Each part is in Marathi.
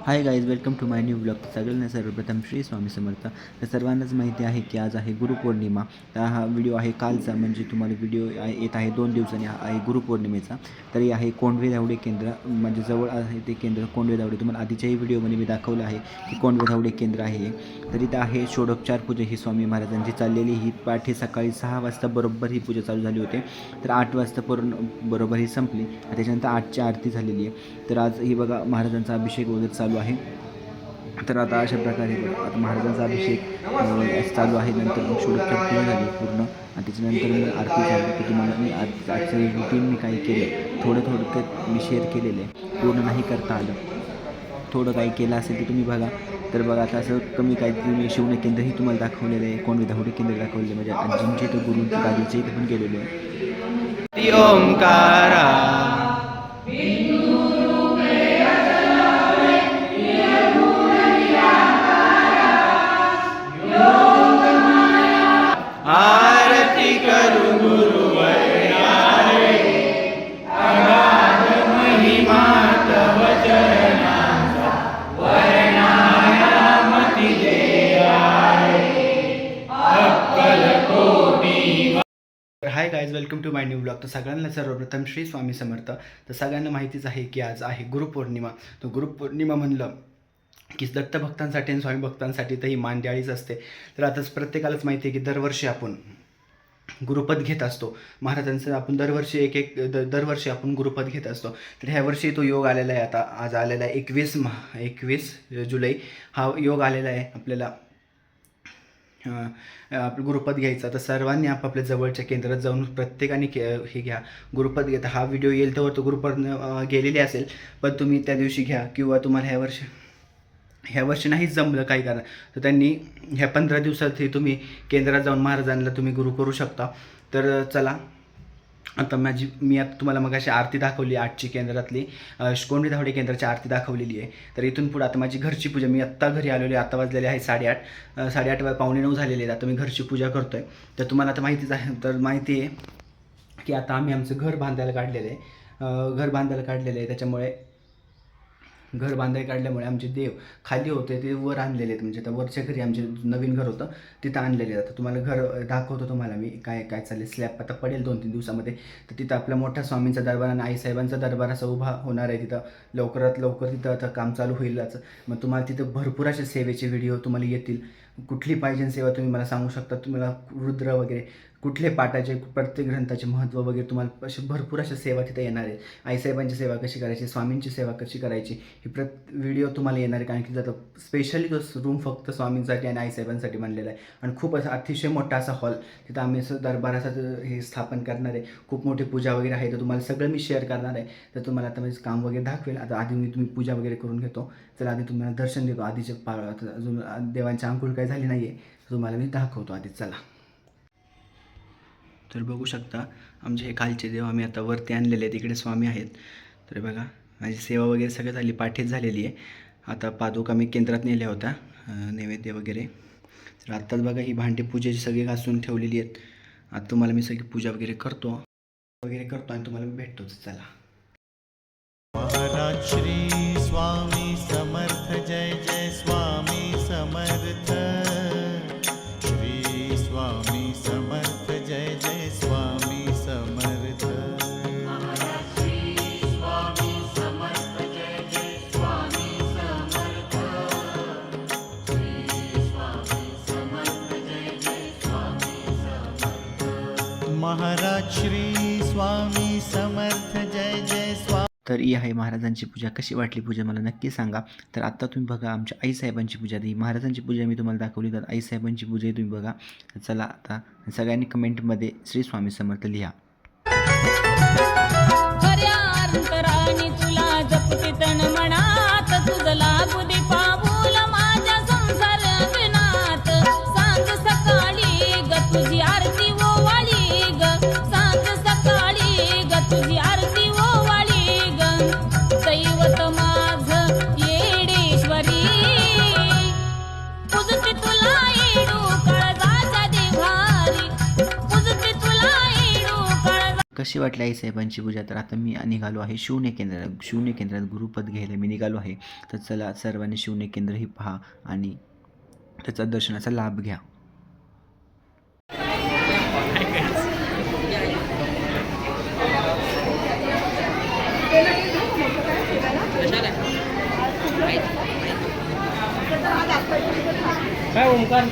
High guys, welcome to my new blog. सगळ्यांना सर्वप्रथम श्री स्वामी समर्थ. तर सर्वांनाच माहिती आहे की आज आहे गुरुपौर्णिमा. तर हा व्हिडिओ आहे कालचा, म्हणजे तुम्हाला व्हिडिओ येत आहे 2 दिवसांनी. हा आहे गुरुपौर्णिमेचा. तरी आहे कोंडवे धावडे केंद्र, म्हणजे जवळ आहे ते केंद्र कोंडवे धावडे. तुम्हाला आधीच्याही व्हिडिओमध्ये मी दाखवलं आहे की कोंडवे धावडे केंद्र आहे. तर इथं आहे षोडोपचार पूजा ही स्वामी महाराजांची चाललेली. ही पाठी सकाळी 6 वाजता बरोबर ही पूजा चालू झाली होती. तर 8 वाजता बरोबर ही संपली. त्याच्यानंतर 8ची आरती झालेली आहे. तर आज ही बघा महाराजांचा अभिषेक वगैरे चालू आहे. तर आता अशा प्रकारे आता महाराजांचा अभिषेक चालू आहे. नंतर मग षोडोपचार पूजा झाली पूर्ण, आणि त्याच्यानंतर मग आरती झाली. की तुम्हाला मी आजचं रुटीन मी काय केलं थोडक्यात मी शेअर केलेलं आहे. पूर्ण नाही करता आलं, थोडं काही केलं असेल ते तुम्ही बघा. तर बघा आता असं कमी काहीतरी मी शिवण केंद्रही तुम्हाला दाखवलेलं आहे. कोंडवे धावडे केंद्र दाखवले, म्हणजे आजींचे तर गुरुंचे दादीचे इथे पण गेलेलो आहे. ओंकारा आरती करू गुरुवर्यारे, अगाध महिमा तव चरणांचा, वर्णायामती देयारे, अक्कलकोटी. Hi guys, welcome to my new vlog. तर सगळ्यांना सर्वप्रथम श्री स्वामी समर्थ. तर सगळ्यांना माहितीच आहे की आज आहे गुरुपौर्णिमा. तर गुरुपौर्णिमा म्हणलं की दत्त भक्तांसाठी आणि स्वामी भक्तांसाठी तर ही मानदियाळीच असते. तर आताच प्रत्येकालाच माहिती आहे की दरवर्षी आपण गुरुपद घेत असतो महाराजांचं. आपण दरवर्षी आपण गुरुपद घेत असतो. तर ह्या वर्षी तो योग आलेला आहे. आता आज आलेला आहे 21 जुलै हा योग आलेला आहे आपल्याला आपलं गुरुपद घ्यायचा. तर सर्वांनी आपापल्या जवळच्या केंद्रात जाऊन प्रत्येकाने हे घ्या, गुरुपद घेता. हा व्हिडिओ येईल तर तो गुरुपद गेलेली असेल, पण तुम्ही त्या दिवशी घ्या. किंवा तुम्हाला ह्या वर्षी नाहीच जमलं काही कारण, तर त्यांनी ह्या 15 दिवसात तुम्ही केंद्रात जाऊन महाराजांना तुम्ही गुरु करू शकता. तर चला, आता मी आता तुम्हाला मग अशी आरती दाखवली 8ची केंद्रातली, कोंडवे धावडे केंद्राची आरती दाखवलेली आहे. तर इथून पुढे आता माझी घरची पूजा, मी आत्ता घरी आलेली आहे. आता वाजलेले आहे 8:30 पावणे 9 झालेले आहेत. आता मी घरची पूजा करतो आहे. तर तुम्हाला आता माहितीच आहे, तर माहिती आहे की आता आम्ही आमचं घर बांधायला काढलेलं आहे. त्याच्यामुळे घर बांधायला काढल्यामुळे आमचे देव खाली होते ते वर आणलेले आहेत. म्हणजे आता वरच्या घरी आमचे नवीन घर होतं तिथं आणलेले आहेत. आता तुम्हाला घर दाखवतो तुम्हाला मी काय चालले. स्लॅब आता पडेल 2-3 दिवसामध्ये. तर तिथं आपला मोठा स्वामींचा दरबार आणि आईसाहेबांचा दरबार असा उभा होणार आहे. तिथं लवकरात लवकर तिथं आता काम चालू होईलच. मग तुम्हाला तिथं भरपूर असे सेवेचे व्हिडिओ तुम्हाला येतील. कुठली पाहिजे सेवा तुम्ही मला सांगू शकता. तुम्हाला रुद्र वगैरे कुठले पाठाचे, प्रत्येक ग्रंथाचे महत्त्व वगैरे तुम्हाला असे भरपूर अशा सेवा तिथे येणार आहेत. आईसाहेबांची सेवा कशी करायची, स्वामींची सेवा कशी करायची, ही व्हिडिओ तुम्हाला येणार आहे. कारण की जातं स्पेशली तो रूम फक्त स्वामींसाठी आणि आईसाहेबांसाठी बनलेला आहे. आणि खूप असा अतिशय मोठा असा हॉल, तिथं आम्ही असं दरबाराचं हे स्थापन करणार आहे. खूप मोठी पूजा वगैरे आहे. तर तुम्हाला सगळं मी शेअर करणार आहे. तर तुम्हाला आता म्हणजे काम वगैरे दाखवेल. आता आधी तुम्ही पूजा वगैरे करून घेतो. चला, आधी तुम्हाला दर्शन देतो. आधीचे अजून देवांची आंघोळ काही झाली नाही आहे, तुम्हाला मी दाखवतो आधी. चला, तर बघू शकता आमचे हे खालचे देव आम्ही आता वरती आणलेले आहेत. इकडे स्वामी आहेत. तर बघा माझी सेवा वगैरे सगळं झाली, पाठीच झालेली आहे. आता पादुका मी केंद्रात नेल्या होत्या, नैवेद्य वगैरे. तर आत्ताच बघा ही भांडी पूजेची सगळी घासून ठेवलेली आहेत. आता तुम्हाला मी सगळी पूजा वगैरे करतो आणि तुम्हाला मी भेटतोच. चला. महाराज श्री स्वामी समर्थ, जय जय स्वामी समर्थ. श्री स्वामी समर्थ, जय जय स्वामी समर्थ. महाराज श्री स्वामी समर्थ, जय जय स्वामी समर्थ. श्री स्वामी समर्थ, जय जय स्वामी समर्थ. महाराज श्री स्वामी समर्थ, जय जय स्वामी. तर ही आहे महाराजांची पूजा. कशी वाटली पूजा मला नक्की सांगा. तर आत्ता तुम्ही बघा आमच्या आईसाहेबांची पूजा. ही महाराजांची पूजा मी तुम्हाला दाखवली, तर आईसाहेबांची पूजा तुम्ही बघा. चला, आता सगळ्यांनी कमेंटमध्ये श्री स्वामी समर्थ लिहा. तुला जपते तन मनात, तुझं लागू दे पाऊल माझ्या संसार अंगणात. सांग सकाळी ग तुझी आरती ओवाळी ग, सांग सकाळी ग तुझी आरती ओवाळी ग. दैवत माझ येडेश्वरी, पूजते तुला येडू काळजाच्या देवारी, पूजते तुला येडू काळजा. कशी वाटली आईसाहेबांची पूजा? तर आता मी निघालो आहे शिवणे केंद्रात. शिवणे केंद्रात गुरुपद घ्यायला मी निघालो आहे. तर चला सर्वांनी शिवणे केंद्र ही पहा आणि त्याचा दर्शनाचा लाभ घ्या. काय ओमकार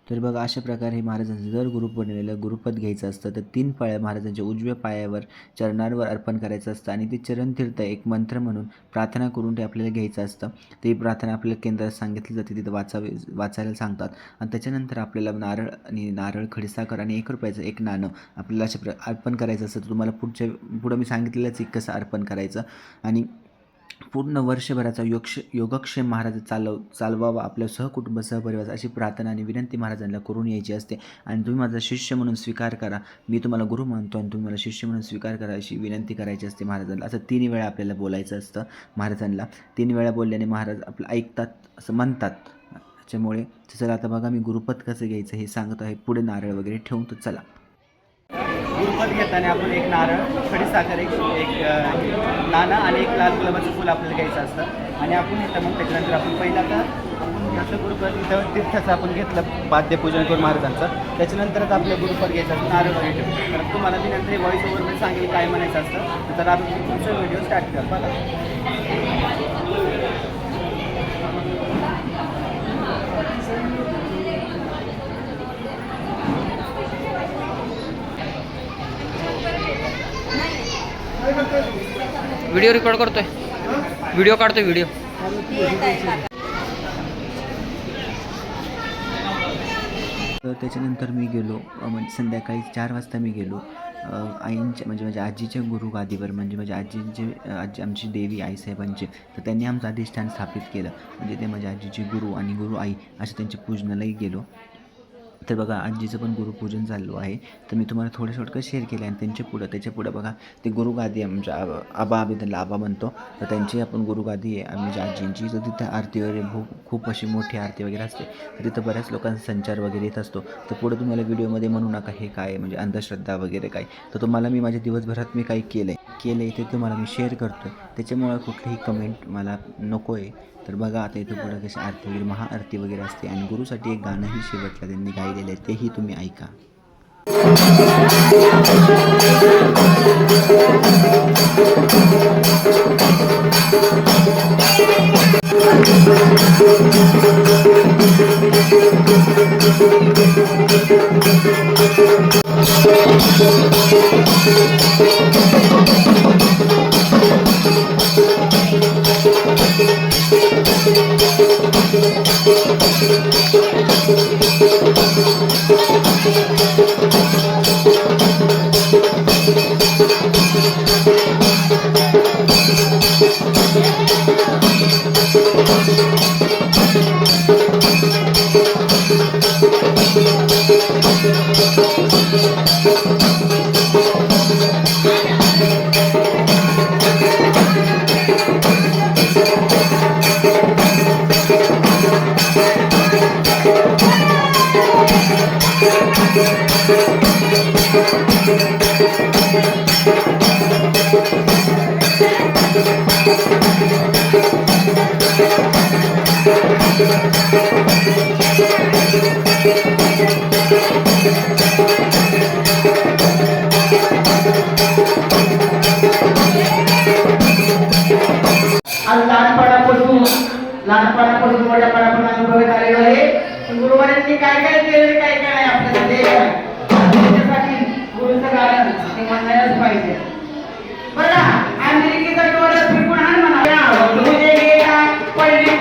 तर बघा अशा प्रकारे महाराजांचं जर गुरुपौर्णिमेला गुरुपद घ्यायचं असतं तर 3 पाया महाराजांच्या उजव्या पायावर चरणांवर अर्पण करायचं असतं आणि ते चरणतीर्थ एक मंत्र म्हणून प्रार्थना करून ते आपल्याला घ्यायचं असतं. ते प्रार्थना आपल्याला केंद्रात सांगितली जाते, तिथं वाचायला सांगतात आणि त्याच्यानंतर आपल्याला नारळ खडीसाखर आणि 1 रुपयाचं एक नाणं आपल्याला अशा अर्पण करायचं असतं. तुम्हाला पुढं मी सांगितलेलंच एक कसं अर्पण करायचं आणि पूर्ण वर्षभराचा योगक्षेम महाराज चालवावा आपल्या सहकुटुंब सहपरिवार अशी प्रार्थना आणि विनंती महाराजांना करून यायची असते. आणि तुम्ही माझा शिष्य म्हणून स्वीकार करा, मी तुम्हाला गुरु मानतो आणि तुम्ही मला शिष्य म्हणून स्वीकार करा अशी विनंती करायची असते महाराजांना. असं 3 वेळा आपल्याला बोलायचं असतं महाराजांना. 3 वेळा बोलल्याने महाराज आपलं ऐकतात असं म्हणतात. त्याच्यामुळे चला आता बघा मी गुरुपद कसं घ्यायचं हे सांगतो आहे. पुढे नारळ वगैरे ठेवून तर चला. गुरुपद घेताना आपण एक नारळ खडीसाखर एक नाणं आणि एक लाल गुलाबाचं फूल आपल्याला घ्यायचं असतं आणि आपण इथं मग त्याच्यानंतर आपण पहिला तर आपण घेतलं गुरुपद इथं तीर्थाचं आपण घेतलं पाद्यपूजन करून महाराजांचं. त्याच्यानंतरच आपलं गुरुपद घ्यायचं असतं नारळ वगैरे ठेवून. तर तुम्हाला मी नंतर व्हॉईस ओव्हरमध्ये सांगेल काय म्हणायचं असतं. तर आपण तुमचा व्हिडिओ स्टार्ट करा बघा. व्हिडिओ रेकॉर्ड करतोय, व्हिडिओ काढतोय व्हिडिओ. तर त्याच्यानंतर मी गेलो म्हणजे संध्याकाळी 4 वाजता मी गेलो आईंच्या म्हणजे माझ्या आजीच्या गुरुगादीवर. म्हणजे माझ्या आजी आमची देवी आईसाहेबांची. तर त्यांनी आमचं अधिष्ठान स्थापित केलं. म्हणजे ते माझ्या आजीची गुरु आणि गुरु आई असे त्यांच्या पूजनालाही गेलो. तर बघा आजीचं पण गुरुपूजन चालू आहे. तर मी तुम्हाला थोडं शॉर्टकट शेअर केलं आणि त्याच्या पुढं बघा ते गुरुगादी आमच्या आम्ही त्यांना आबा म्हणतो. तर त्यांची आपण गुरुगादी आहे आमच्या आजींची. तर तिथं आरती वगैरे खूप अशी मोठी आरती वगैरे असते. तर तिथं बऱ्याच लोकांचा संचार वगैरे येत असतो. तर पुढं तुम्हाला व्हिडिओमध्ये म्हणू नका हे काय म्हणजे अंधश्रद्धा वगैरे काय. तर तुम्हाला मी माझ्या दिवसभरात मी काही केलं आहे ते तुम्हाला मी शेअर करतो आहे. त्याच्यामुळं कुठलीही कमेंट मला नको आहे. तर बघा आता इथं पुढं कशी आरती वगैरे महाआरती वगैरे असते आणि गुरुसाठी एक गाणंही शेवटला त्यांनी गायलेलं आहे तेही तुम्ही ऐका. लहानपणापासून मोठ्यापणापर्यंत अनुभवत आलेलो आहे. गुरुवारांनी काय काय केलं काय काय नाही आपल्याला त्याच्यासाठी गुरुचं कारण ते म्हणायलाच पाहिजे. बघा अमेरिकेचा डोळा फिरकून हाण म्हणा तुझे गेला पडली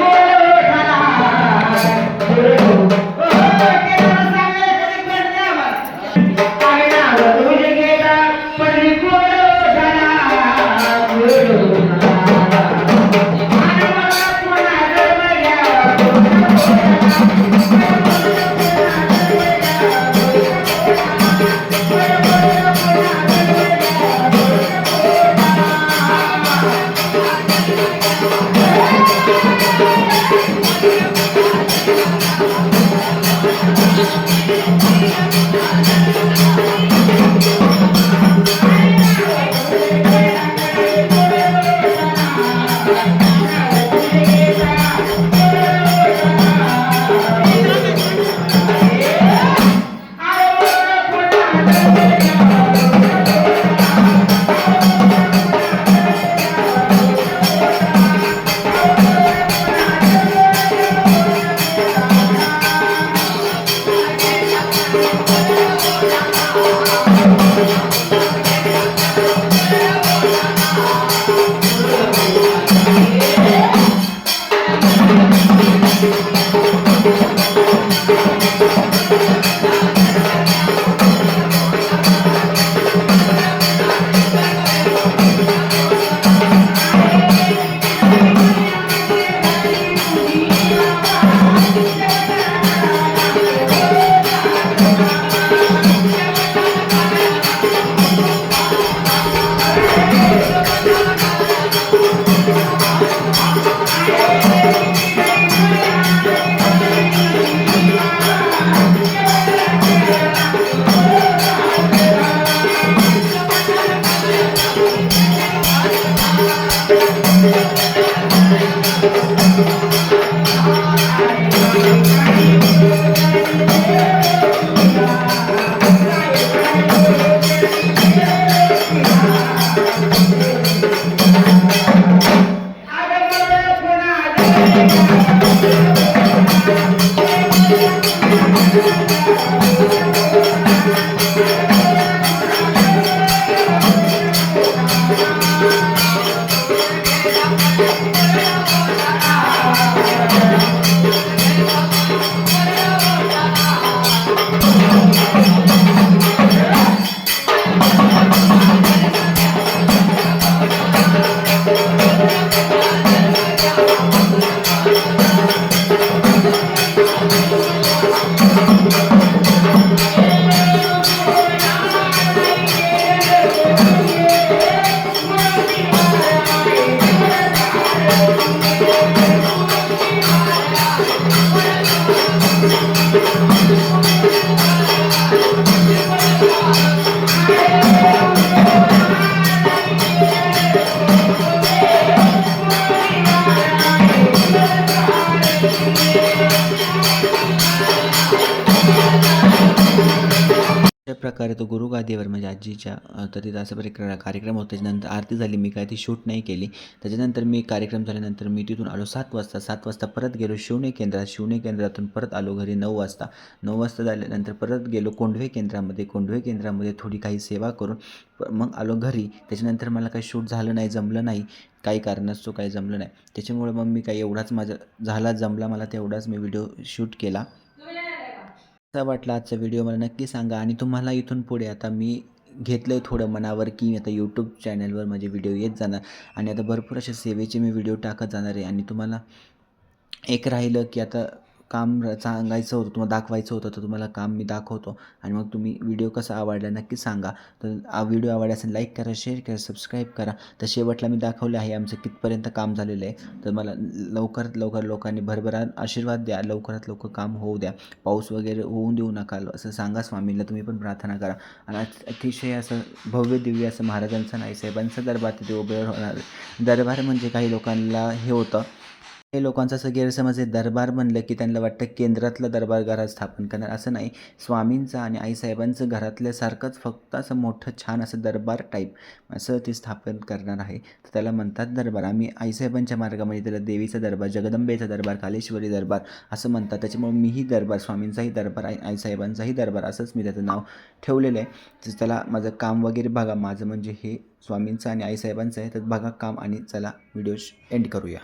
प्रकारे तो गुरुगादीवर म्हणजे आजीच्या तर तिथं असं प्रकारे कार्यक्रम होता. त्याच्यानंतर आरती झाली. मी काय ती शूट नाही केली. त्याच्यानंतर मी कार्यक्रम झाल्यानंतर मी तिथून आलो 7 वाजता. 7 वाजता परत गेलो शिवणे केंद्रात. शिवणे केंद्रातून परत आलो घरी 9 वाजता. 9 वाजता झाल्यानंतर परत गेलो कोंढवे केंद्रामध्ये. कोंढवे केंद्रामध्ये थोडी काही सेवा करून मग आलो घरी. त्याच्यानंतर मला काही शूट झालं नाही, जमलं नाही, काही कारणास्तव काही जमलं नाही. त्याच्यामुळे मग मी काही एवढाच माझा झाला जमला मला तेवढाच मी व्हिडिओ शूट केला. कसा वाटला आजचा व्हिडिओ मला नक्की सांगा. आणि तुम्हाला इथून पुढे आता मी घेतलं आहे थोडं मनावर की आता यूट्यूब चॅनलवर माझे व्हिडिओ येत जाणार आणि आता भरपूर अशा सेवेचे मी व्हिडिओ टाकत जाणार आहे. आणि तुम्हाला एक राहिलं की आता काम सांगायचं होतं, तुम्हाला दाखवायचं होतं, तर तुम्हाला काम मी दाखवतो. आणि मग तुम्ही व्हिडिओ कसा आवडला नक्की सांगा. तर व्हिडिओ आवडला असेल लाईक करा, शेअर करा, सबस्क्राईब करा. तर शेवटला मी दाखवले आहे आमचं कितपर्यंत काम झालेलं आहे. तर मला लवकरात लवकर लोकांनी भरभराट आशीर्वाद द्या, लवकरात लवकर काम होऊ द्या, पाऊस वगैरे होऊन देऊ नका असं सांगा स्वामींना. तुम्ही पण प्रार्थना करा. आणि अतिशय असं भव्य दिव्य असं महाराजांचं नाही साहेबांचं दरबार तिथे उभे होणार. दरबार म्हणजे काही लोकांना हे होतं, काही लोकांचा असं गैरसमज आहे दरबार म्हणलं की त्यांना वाटतं केंद्रातलं दरबार घरात स्थापन करणार. असं नाही. स्वामींचं आणि आईसाहेबांचं घरातल्यासारखंच फक्त असं मोठं छान असं दरबार टाईप असं ते स्थापन करणार आहे. तर त्याला म्हणतात दरबार. आम्ही आईसाहेबांच्या मार्गामध्ये त्याला देवीचा दरबार, जगदंबेचा दरबार, कालेश्वरी दरबार असं म्हणतात. त्याच्यामुळे मीही दरबार, स्वामींचाही दरबार, आईसाहेबांचाही दरबार असंच मी त्याचं नाव ठेवलेलं आहे. तर त्याला माझं काम वगैरे बघा. माझं म्हणजे हे स्वामींचं आणि आईसाहेबांचं आहे. तर बघा काम आणि चला व्हिडिओ एंड करूया.